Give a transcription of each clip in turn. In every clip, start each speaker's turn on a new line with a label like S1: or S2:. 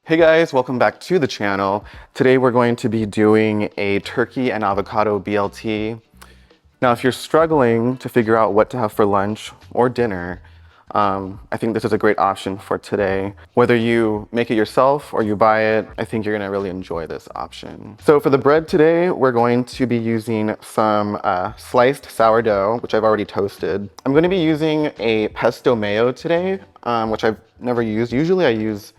S1: Hey guys, welcome back to the channel. Today we're going to be doing a turkey and avocado BLT. Now, if you're struggling to figure out what to have for lunch or dinner, I think this is a great option for today. Whether you make it yourself or you buy it, I think you're gonna really enjoy this option. So for the bread today, we're going to be using some sliced sourdough, which I've already toasted. I'm gonna be using a pesto mayo today, which I've never used. Usually I use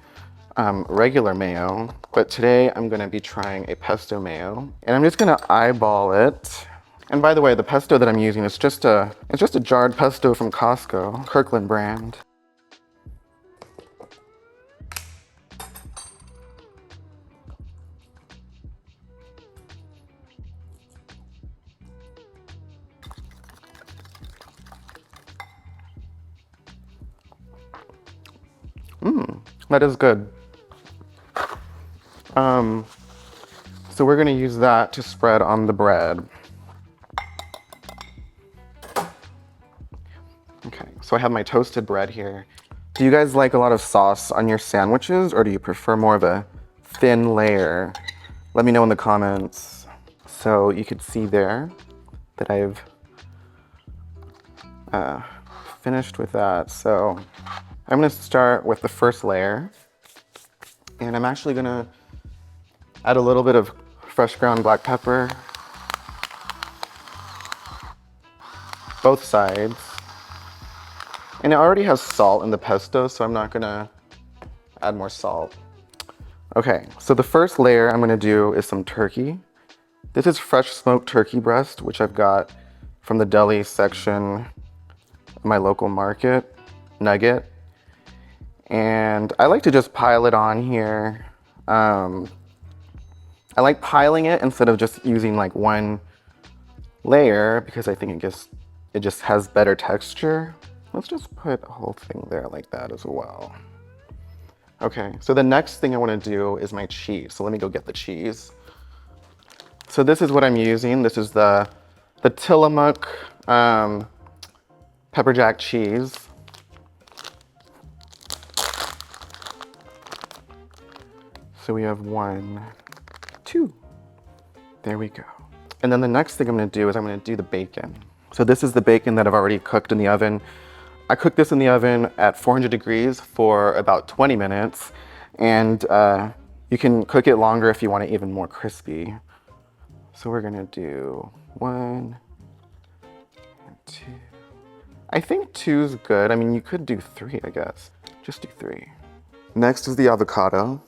S1: regular mayo, but today I'm gonna be trying a pesto mayo. And I'm just gonna eyeball it. And by the way, the pesto that I'm using is just a jarred pesto from Costco, Kirkland brand. That is good. So we're gonna use that to spread on the bread. Okay, so I have my toasted bread here. Do you guys like a lot of sauce on your sandwiches, or do you prefer more of a thin layer? Let me know in the comments. So you could see there that I've finished with that. So I'm gonna start with the first layer, and I'm actually gonna add a little bit of fresh ground black pepper, both sides. And it already has salt in the pesto, so I'm not gonna add more salt. Okay, so the first layer I'm gonna do is some turkey. This is fresh smoked turkey breast, which I've got from the deli section of my local market, Nugget. And I like to just pile it on here. I like piling it instead of just using like one layer because I think it just has better texture. Let's just put a whole thing there like that as well. Okay, so the next thing I want to do is my cheese. So let me go get the cheese. So this is what I'm using. This is the Tillamook pepper jack cheese. So we have 1, 2. There we go. And then the next thing I'm gonna do is I'm gonna do the bacon. So this is the bacon that I've already cooked in the oven. I cooked this in the oven at 400 degrees for about 20 minutes. And you can cook it longer if you want it even more crispy. So we're gonna do 1 and 2. I think 2 is good. I mean, you could do 3, I guess. Just do 3. Next is the avocado.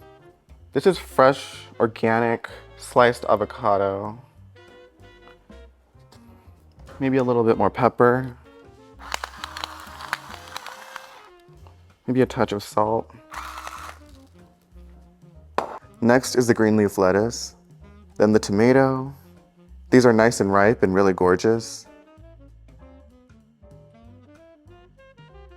S1: This is fresh, organic, sliced avocado. Maybe a little bit more pepper. Maybe a touch of salt. Next is the green leaf lettuce. Then the tomato. These are nice and ripe and really gorgeous.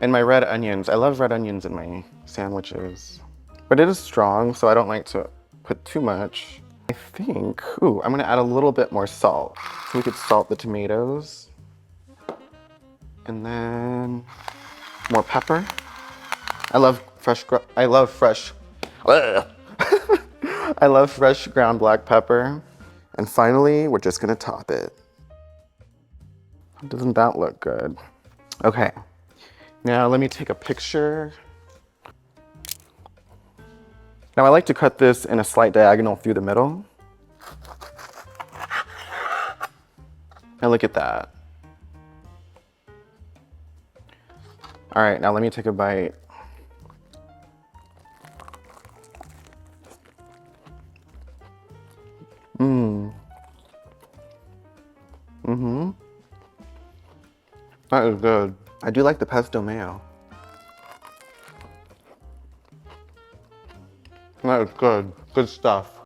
S1: And my red onions. I love red onions in my sandwiches. But it is strong, so I don't like to put too much. I think, I'm gonna add a little bit more salt. So we could salt the tomatoes. And then more pepper. I love fresh ground black pepper. And finally, we're just gonna top it. Doesn't that look good? Okay, now let me take a picture. Now I like to cut this in a slight diagonal through the middle. And look at that. All right, now let me take a bite. That is good. I do like the pesto mayo. That is good. Good stuff.